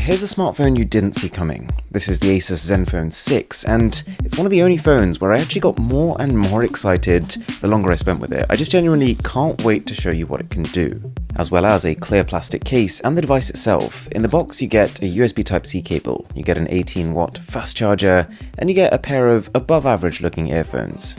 here's a smartphone you didn't see coming. This is the Asus Zenfone 6, and it's one of the only phones where I actually got more and more excited the longer I spent with it. I just genuinely can't wait to show you what it can do. As well as a clear plastic case and the device itself. In the box you get a USB Type-C cable, you get an 18-watt fast charger, and you get a pair of above average looking earphones.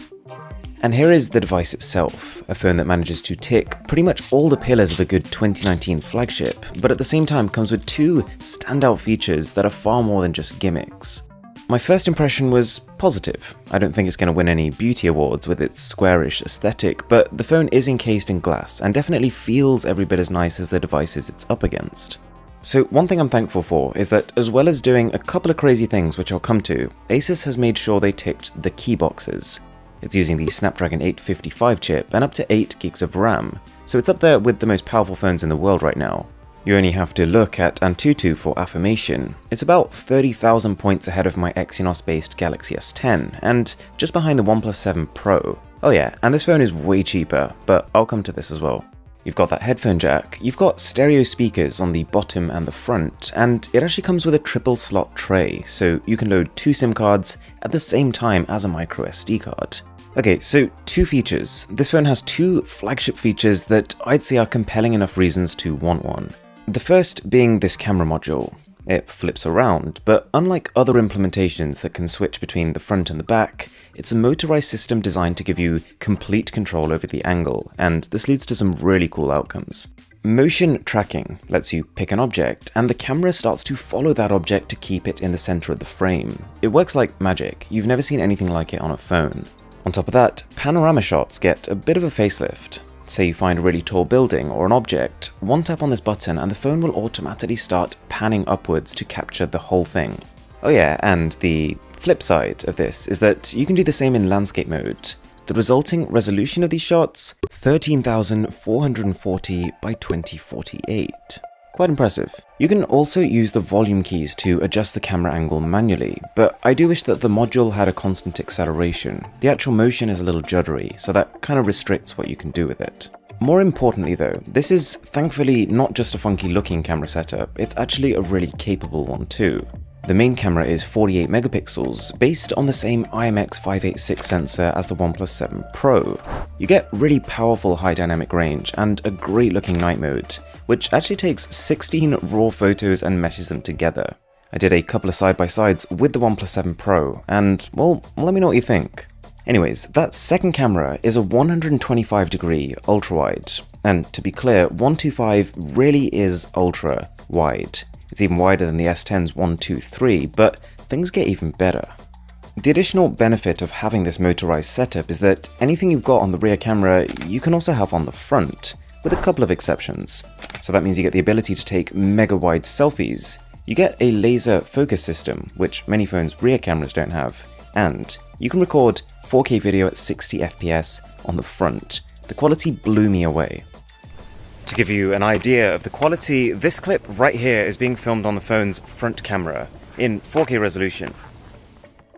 And here is the device itself, a phone that manages to tick pretty much all the pillars of a good 2019 flagship, but at the same time comes with two standout features that are far more than just gimmicks. My first impression was positive. I don't think it's going to win any beauty awards with its squarish aesthetic, but the phone is encased in glass and definitely feels every bit as nice as the devices it's up against. So one thing I'm thankful for is that as well as doing a couple of crazy things which I'll come to, Asus has made sure they ticked the key boxes. It's using the Snapdragon 855 chip and up to 8 gigs of RAM, so it's up there with the most powerful phones in the world right now. You only have to look at Antutu for affirmation. It's about 30,000 points ahead of my Exynos-based Galaxy S10, and just behind the OnePlus 7 Pro. Oh yeah, and this phone is way cheaper, but I'll come to this as well. You've got that headphone jack, you've got stereo speakers on the bottom and the front, and it actually comes with a triple slot tray, so you can load 2 SIM cards at the same time as a micro SD card. Okay, so 2 features. This phone has 2 flagship features that I'd say are compelling enough reasons to want one. The first being this camera module. It flips around, but unlike other implementations that can switch between the front and the back, it's a motorized system designed to give you complete control over the angle, and this leads to some really cool outcomes. Motion tracking lets you pick an object, and the camera starts to follow that object to keep it in the center of the frame. It works like magic. You've never seen anything like it on a phone. On top of that, panorama shots get a bit of a facelift. Say you find a really tall building or an object, one tap on this button and the phone will automatically start panning upwards to capture the whole thing. Oh yeah, and the flip side of this is that you can do the same in landscape mode. The resulting resolution of these shots, 13,440 by 2048. Quite impressive. You can also use the volume keys to adjust the camera angle manually, but I do wish that the module had a constant acceleration. The actual motion is a little juddery, so that kind of restricts what you can do with it. More importantly though, this is thankfully not just a funky looking camera setup, it's actually a really capable one too. The main camera is 48 megapixels, based on the same IMX586 sensor as the OnePlus 7 Pro. You get really powerful high dynamic range and a great looking night mode, which actually takes 16 raw photos and meshes them together. I did a couple of side-by-sides with the OnePlus 7 Pro, and well, let me know what you think. Anyways, that second camera is a 125-degree ultra-wide, and to be clear, 125 really is ultra-wide. It's even wider than the S10's 123, but things get even better. The additional benefit of having this motorized setup is that anything you've got on the rear camera, you can also have on the front, with a couple of exceptions. So that means you get the ability to take mega-wide selfies, you get a laser focus system, which many phones' rear cameras don't have, and you can record 4K video at 60 FPS on the front. The quality blew me away. To give you an idea of the quality, this clip right here is being filmed on the phone's front camera in 4K resolution.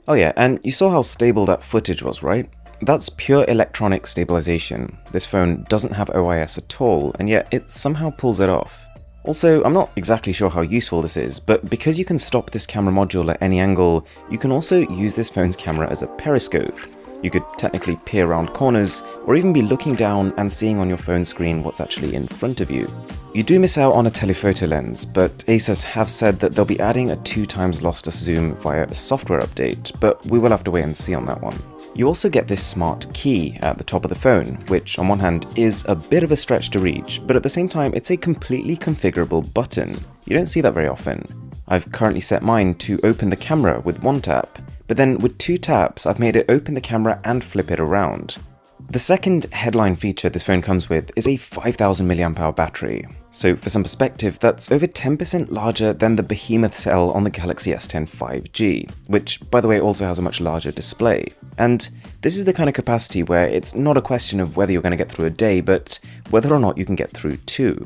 Oh yeah, and you saw how stable that footage was, right? That's pure electronic stabilization. This phone doesn't have OIS at all, and yet it somehow pulls it off. Also, I'm not exactly sure how useful this is, but because you can stop this camera module at any angle, you can also use this phone's camera as a periscope. You could technically peer around corners, or even be looking down and seeing on your phone screen what's actually in front of you. You do miss out on a telephoto lens, but Asus have said that they'll be adding a 2x lossless zoom via a software update, but we will have to wait and see on that one. You also get this smart key at the top of the phone, which on one hand is a bit of a stretch to reach, but at the same time it's a completely configurable button. You don't see that very often. I've currently set mine to open the camera with 1 tap, but then with 2 taps I've made it open the camera and flip it around. The second headline feature this phone comes with is a 5000 mAh battery. So for some perspective, that's over 10% larger than the behemoth cell on the Galaxy S10 5G, which by the way also has a much larger display. And this is the kind of capacity where it's not a question of whether you're going to get through a day, but whether or not you can get through 2.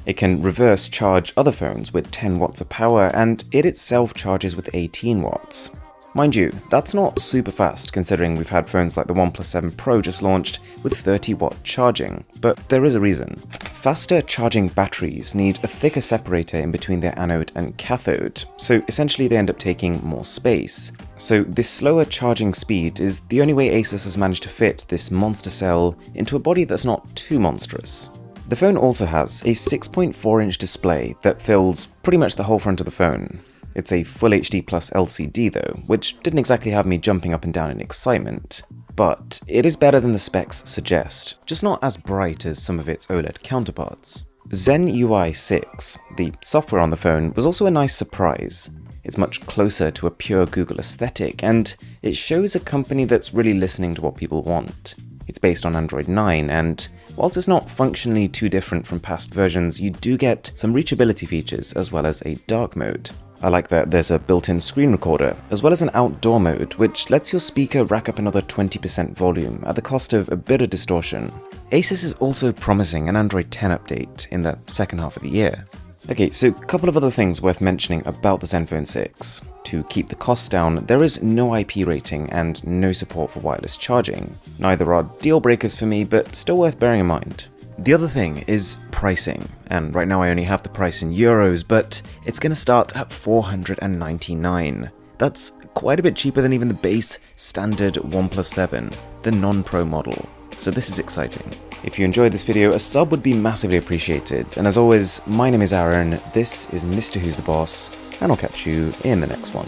It can reverse charge other phones with 10 watts of power, and it itself charges with 18 watts. Mind you, that's not super fast considering we've had phones like the OnePlus 7 Pro just launched with 30-watt charging, but there is a reason. Faster charging batteries need a thicker separator in between their anode and cathode, so essentially they end up taking more space. So this slower charging speed is the only way Asus has managed to fit this monster cell into a body that's not too monstrous. The phone also has a 6.4-inch display that fills pretty much the whole front of the phone. It's a Full HD Plus LCD though, which didn't exactly have me jumping up and down in excitement. But it is better than the specs suggest, just not as bright as some of its OLED counterparts. Zen UI 6, the software on the phone, was also a nice surprise. It's much closer to a pure Google aesthetic, and it shows a company that's really listening to what people want. It's based on Android 9, and whilst it's not functionally too different from past versions, you do get some reachability features as well as a dark mode. I like that there's a built-in screen recorder, as well as an outdoor mode, which lets your speaker rack up another 20% volume at the cost of a bit of distortion. Asus is also promising an Android 10 update in the second half of the year. Okay, so a couple of other things worth mentioning about the Zenfone 6. To keep the cost down, there is no IP rating and no support for wireless charging. Neither are deal breakers for me, but still worth bearing in mind. The other thing is pricing, and right now I only have the price in euros, but it's going to start at $499. That's quite a bit cheaper than even the base standard OnePlus 7, the non-Pro model, so this is exciting. If you enjoyed this video, a sub would be massively appreciated, and as always, my name is Aaron, this is Mr. Who's the Boss, and I'll catch you in the next one.